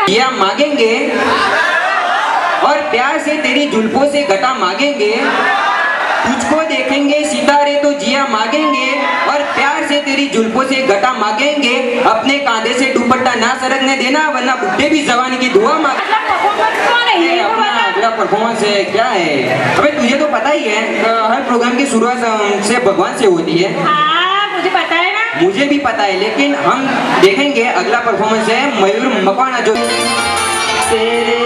दिया मांगेंगे और प्यार से तेरी जुल्फों से घटा मांगेंगे, तुझको देखेंगे सितारे तो जिया मांगेंगे और प्यार से तेरी जुल्फों से घटा मांगेंगे, अपने कांधे से दुपट्टा ना सरकने देना वरना बुढ़े भी जवानी की दुआ मांगेंगे। अपना अगला परफॉर्मेंस है क्या है? अबे तुझे तो पता ही है हर प्रोग्राम की शुरुआत से भगवान से होती है। मुझे पता है ना। मुझे भी पता है, लेकिन हम देखेंगे अगला परफॉर्मेंस है मयूर मकवाना जो तेरे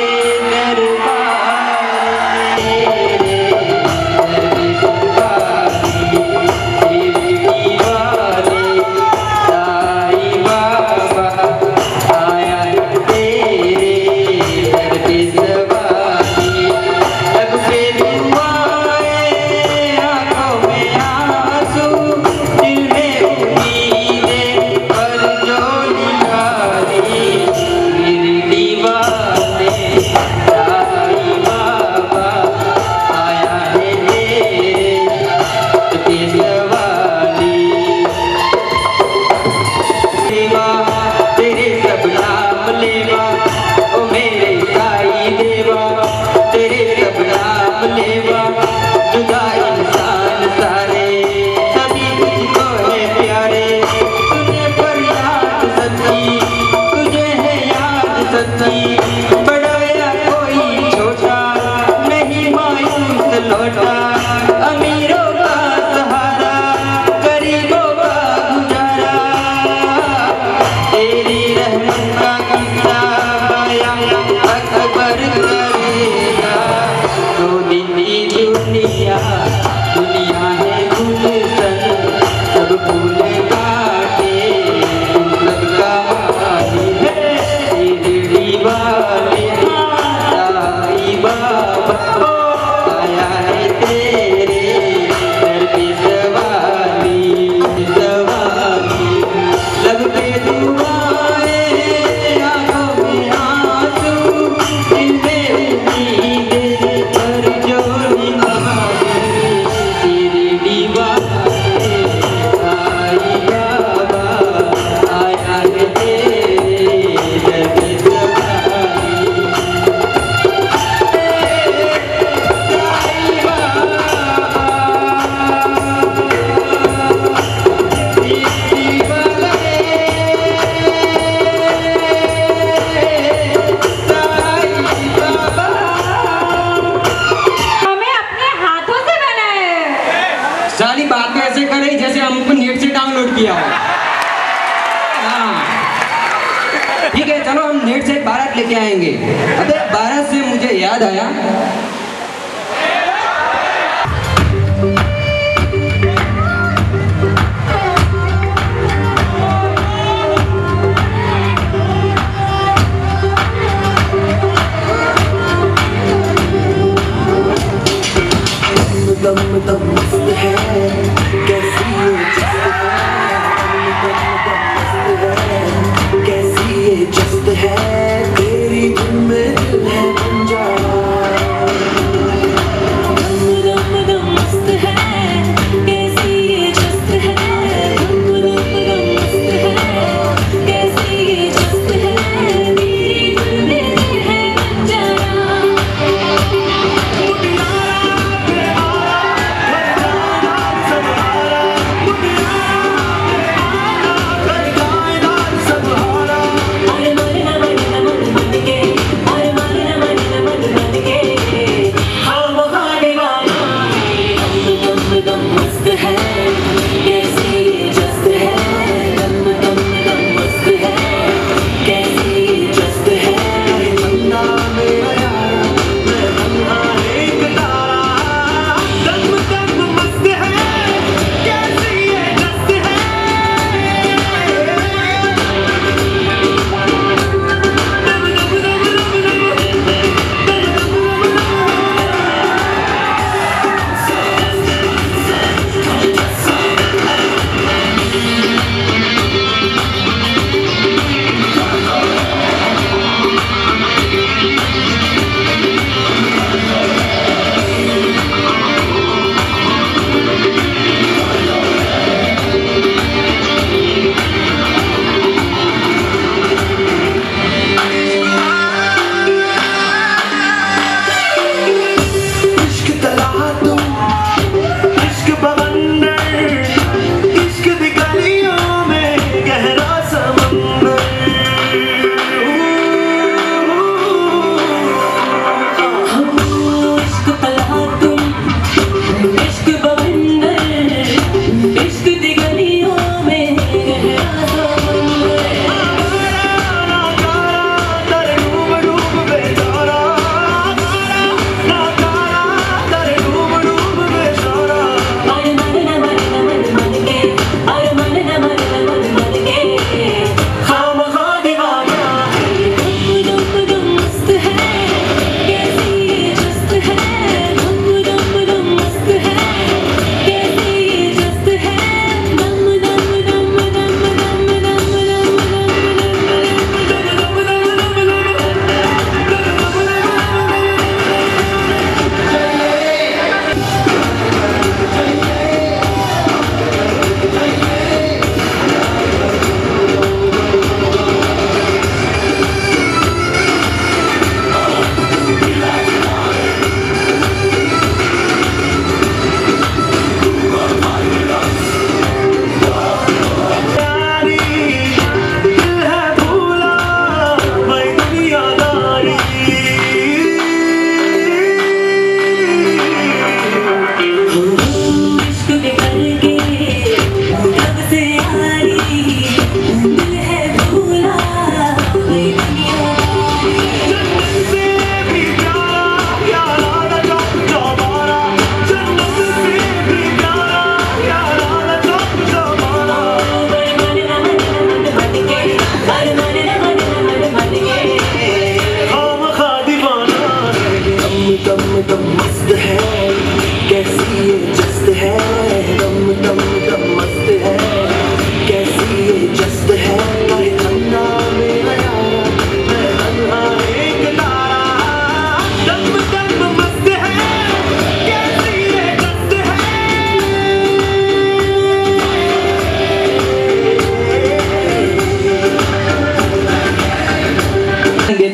ठीक है, चलो हम नेट से बारात लेके आएंगे। अबे बारात से मुझे याद आया,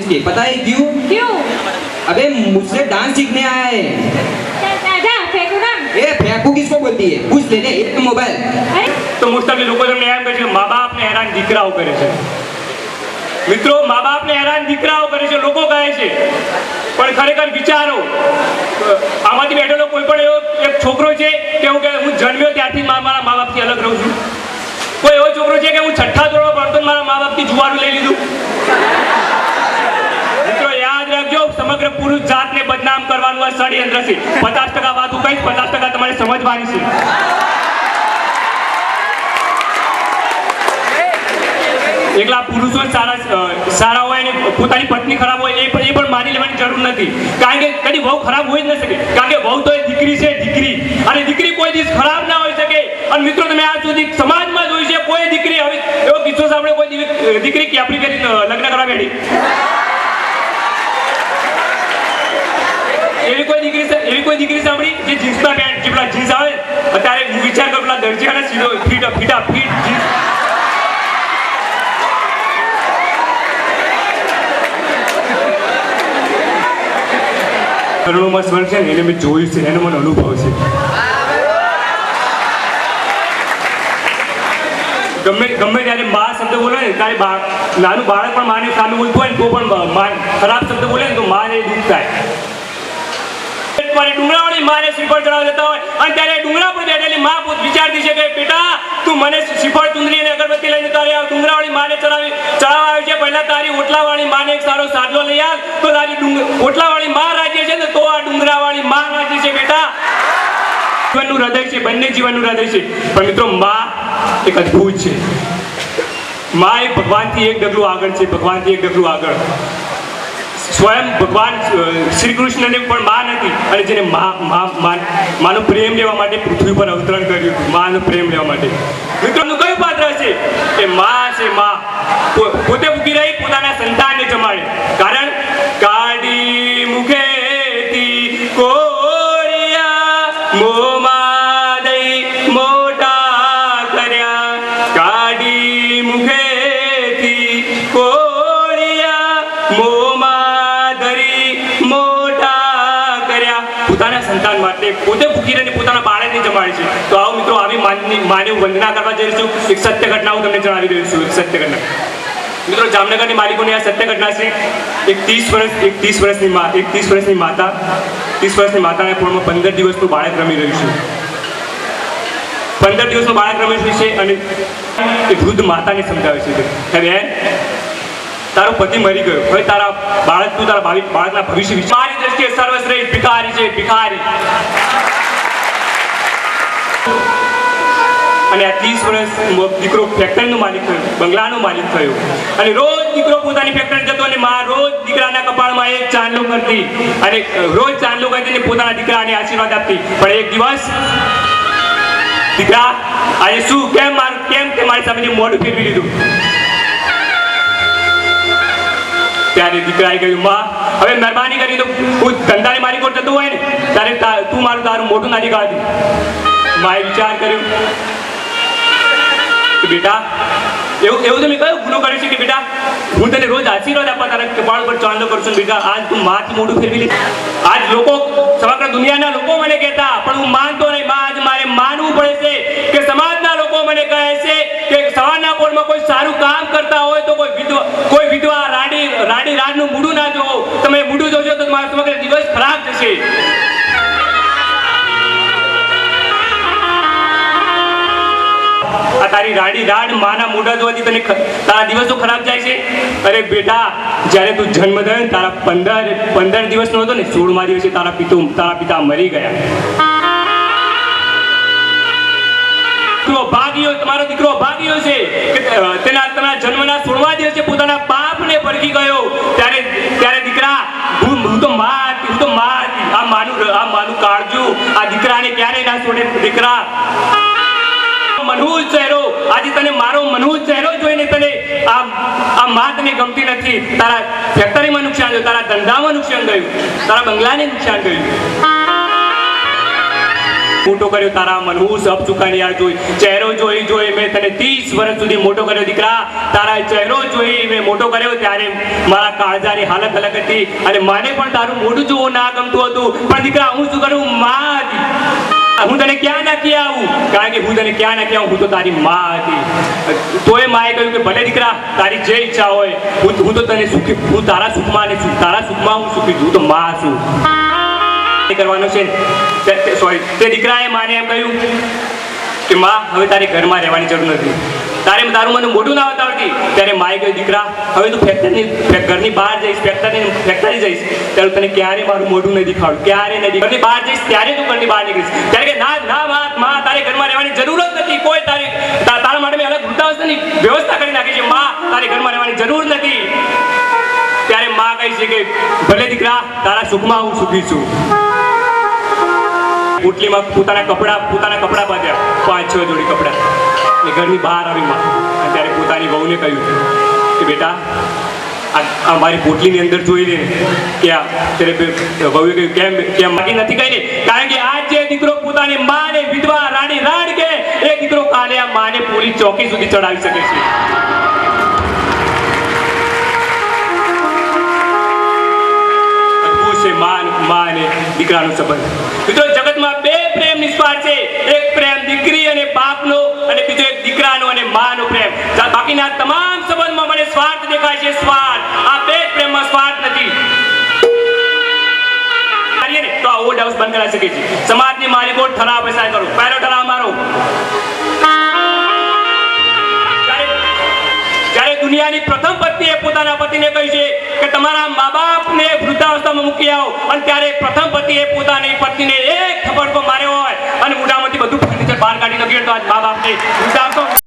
इसके, पता है क्यों? क्यों? अबे मुझसे डांस सीखने आया है। जा फेंकू ना। ए फेंकू किसको बोलती है? पूछ लेने एक मोबाइल। अरे તો મોસ્ટલી લોકો તમને એમ કહે છે કે મા બાપને હેરાન દીકરાઓ કરે છે. મિત્રો, મા બાપને હેરાન દીકરાઓ કરે છે લોકો કહે છે, પણ ખરેખર વિચારો, આમાંથી બેઠેલો કોઈ પણ એવો એક છોકરો છે કે હું જન્મ્યો ત્યારથી મારા મા બાપથી અલગ રહું છું? કોઈ એવો છોકરો છે કે હું છઠ્ઠા ધોરણમાં ભણતો ને મારા મા બાપથી જુવારું લઈ લીધું? મિત્રો યાદ રાખજો, સમગ્ર પુરુષ જાતને બદનામ કરવાનું આ ષડયંત્ર છે. 50% વાત હું કહીશ, 50% તમારે સમજવાની છે. એકલા પુરુષો જ સારા હોય અને પોતાની પત્ની ખરાબ હોય એ પણ માની લેવાની જરૂર નથી. કારણ કે કદી વહુ ખરાબ હોઈ જ ન શકે. કારણ કે વહુ તો એ દીકરી છે, દીકરી. અને દીકરી કોઈ દિવસ ખરાબ ના હોઈ શકે. અને મિત્રો, તમે આજ સુધી સમાજમાં જોયું છે કોઈ દીકરી હવે એવો કિસ્સો સાંભળ્યો, કોઈ દીકરી કેપરી કરી લગ્ન કરવા બેઠી? એવી કોઈ દીકરી સાંભળી જે જીન્સના પેન્ટ, જે પેલા જીન્સ આવે અત્યારે હું વિચાર કરું પેલા દરજીયાને સીધો ફીટ જીન્સ. કરુણોમાં સ્વર્ગ છે ને એને મેં જોયું છે, એનો મને અનુભવ છે. ગમે ત્યારે મા શબ્દ બોલે ને ત્યારે નાનું બાળક પણ માને સામે બોલતું હોય ને તો પણ ખરાબ શબ્દ બોલે ને તો માને દુઃખ થાય. ડુંગરાવાળી માને શ્રીફળ ચડાવવા જતા હોય અને ત્યારે ડુંગરા પર બેઠેલી મા વિચારતી છે કે બેટા તું મને શ્રીફળ ચુંદડી અને અગરબત્તી લઈને તારે આ ડુંગરાવાળી માને ચડાવવા આવે છે. પહેલા તારી ઓટલાવાળી માને એક સારો સાદલો લઈ આવ તો તારી ઓટલાવાળી મા રાજ્ય છે ને તો આ ડુંગરાવાળી મા રાજ્ય છે. બેટા, જીવનનું હૃદય છે, બંને જીવનનું હૃદય છે. પણ મિત્રો, મા એક અદ્ભુત છે. મા એ ભગવાનથી એક ડગલું આગળ છે, ભગવાનથી એક ડગલું આગળ. સ્વયં ભગવાન શ્રી કૃષ્ણને પણ મા નથી અને જેને માનો પ્રેમ લેવા માટે પૃથ્વી પર અવતરણ કર્યું હતું, માનો પ્રેમ લેવા માટે. મિત્રોનું કયું પાત્ર છે? એ મા છે. મા પોતે ભૂખી રહી પોતાના સંતાનને જમાડે. કારણ કાઢી મુખેથી કોરિયા મોમાં દઈ મોટા કર્યા. કાઢી મુખેથી કોરિયા મોમાં પોતાના સંતાન માટે પોતે ભૂખી રહીને પોતાના બાળકને જમાડે છે. તો આવો મિત્રો, આવી માને વંદના કરવા જઈ છું. એક સત્ય ઘટના હું તમને જણાવી રહ્યો છું. એક સત્ય ઘટના. મિત્રો, જામનગરની માલિકોની આ સત્ય ઘટના છે. એક 30 વર્ષની માતાના કોળમાં 15 દિવસનું બાળક રમી રહ્યું છે. 15 દિવસનું બાળક રમી રહ્યું છે અને એ વૃદ્ધ માતાને સમજાવે છે કે બેન, તારો પતિ મરી ગયો, હવે તારા બાળકના ભવિષ્ય વિશે મારી દ્રષ્ટિએ સર્વશ્રેષ્ઠ ભિખારી છે, ભિખારી. અને આ 30 વર્ષ દીકરો ફેક્ટરીનો માલિક થયો, બંગલાનો માલિક થયો. અને રોજ દીકરો પોતાની ફેક્ટરી જતો અને મા રોજ દીકરાના કપાળમાં એક ચાંદલો કરતી અને રોજ ચાંદલો કરતી અને પોતાના દીકરાને આશીર્વાદ આપતી. પણ એક દિવસ, દીકરા આજે શું, કેમ તે મારી સામે મોઢું ફેરવી લીધું? ત્યારે દીકરાએ કહ્યું, માં હવે મહેરબાની કરી તો હું ધંધાની મારી કોર જતો હોય ને ત્યારે તું તારું મોઢું નાની કાઢી. માએ વિચાર કર્યો કે બેટા, એવું તમે કયો ગુનો કર્યો છે કે બેટા હું તને રોજ આશીર્વાદ આપવા તારા કપાળ પર ચાંદલો કરું છું, બેટા આજ તું માથી મોઢું ફેરવી લે. આજ લોકો, સમગ્ર દુનિયાના લોકો મને કહેતા, પણ હું માનતો નહીં. આજ મારે માનવું પડે છે કે સમાજના લોકો મને કહે છે કે સવારના પોરમાં કોઈ સારું કામ કરતા હોય તો કોઈ વિધવા રાડી રાડનું મૂડું ના જોવો. તમે મૂડું જોજો તો તમારો સમગ્ર દિવસ ખરાબ જશે. આ તારી રાડ માના મોઢા જોવાથી તને તારા દિવસો ખરાબ જાય છે. અરે બેટા, જ્યારે તું જન્મ થયો તારા 15 દિવસનો હતો ને, 16મા દિવસે તારા પિતા મરી ગયા. તમારો દીકરો ભાગ્યો છે કે તેના જન્મના 16મા દિવસે પોતાના પાપને પરખી ગયો. ત્યારે દીકરા, હું તો માં હતી. આ માનું કાળજું આ દીકરાને ક્યારે ના છોડે. દીકરા, મનહૂસ ચહેરો, આજે તને મારો મનહૂસ ચહેરો જોઈને તને આ માં તને ગમતી નથી. તારા ફેક્ટરીમાં નુકસાન થયું, તારા ધંધામાં નુકસાન થયું, તારા બંગલાને નુકસાન થયું. મોટો કર્યો તારા મન હું સબ ચુકાની યાર જોઈ ચહેરો જોઈ મેં તને 30 વર્ષ સુધી મોટો કર્યો દીકરા તારા ચહેરો જોઈ મેં મોટો કર્યો ત્યારે મારા કાળજાની હાલત અલગ હતી અને મને પણ તારું મોઢું જોવું ના ગમતું હતું પણ દીકરા હું શું કરું માં હતી હું તને ક્યાં નાખી આવું કારણ કે હું તને ક્યાં નાખી આવું હું તો તારી માં હતી તોય માએ કહ્યું કે ભલે દીકરા તારી જે ઈચ્છા હોય હું તો તને સુખી હું તારા સુખમાં અને તારા સુખમાં હું સુખી છું હું તો માં છું કરવાનું છે સોરી તે દીકરાએ માને એમ કહ્યું કે માં હવે તારે ઘરમાં રહેવાની જરૂર નથી તારે તારું મને મોઢું ના આવડતી ત્યારે માએ કહ્યું દીકરા હવે તું ઘરની બહાર જઈશ ફેક્ટરી જઈશ ત્યારે તને ક્યારે મારું મોઢું નહીં દેખાડું ક્યારે નહીં ઘરની બહાર જઈશ ત્યારે તું ઘરની બહાર નીકળીશ ત્યારે કે ના માં તારે ઘરમાં રહેવાની જરૂર જ નથી કોઈ તારા માટે મેં અલગ વૃદ્ધાવસ્થાની વ્યવસ્થા કરી નાખી છે માં તારે ઘરમાં રહેવાની જરૂર નથી ત્યારે માં કહે છે કે ભલે દીકરા તારા સુખમાં હું સુખી છું પોટલીમાં પોતાના કપડા બાંધ્યા 5-6 જોડી કપડા એ ઘરની બહાર આવી માં ત્યારે પોતાની વહુને કહ્યું કે બેટા આ મારી પોટલીની અંદર જોઈ લે કે આ ત્યારે વહુએ કહ્યું કેમ બાકી નથી કહીને કારણ કે આજ જે દીકરો પોતાની માને વિધવા રાણી રાણ કે એ દીકરો કાલે આ માને પોલીસ ચોકી સુધી ચડાવી શકે છે માં અને દીકરાનો સંબંધ મિત્રો જગતમાં 2 પ્રેમ નિસ્વાર્થ છે એક પ્રેમ દીકરી અને બાપનો અને બીજો એક દીકરાનો અને માનો પ્રેમ બાકીના તમામ સંબંધમાં મને સ્વાર્થ દેખાય છે સ્વાર્થ આ 2 પ્રેમમાં સ્વાર્થ નથી તો આ ઓલ્ડ હાઉસ બંધ કરાવી શકે છે સમાજની માલિકો ઠરાવ પસાર કરો પહેલો ઠરાવ મારો જ્યારે દુનિયાની પ્રથમ પત્નીએ પોતાના પતિને કહ્યું છે કે તમારા મા બાપને વૃદ્ધાવસ્થામાં મૂકી આવો અને ત્યારે પ્રથમ પતિએ પોતાની પત્નીને એક થપ્પડ માર્યો હોય અને મોઢામાંથી બધું ફર્નિચર બહાર કાઢી નાખ્યું તો આજ મા બાપને વૃદ્ધાવસ્થા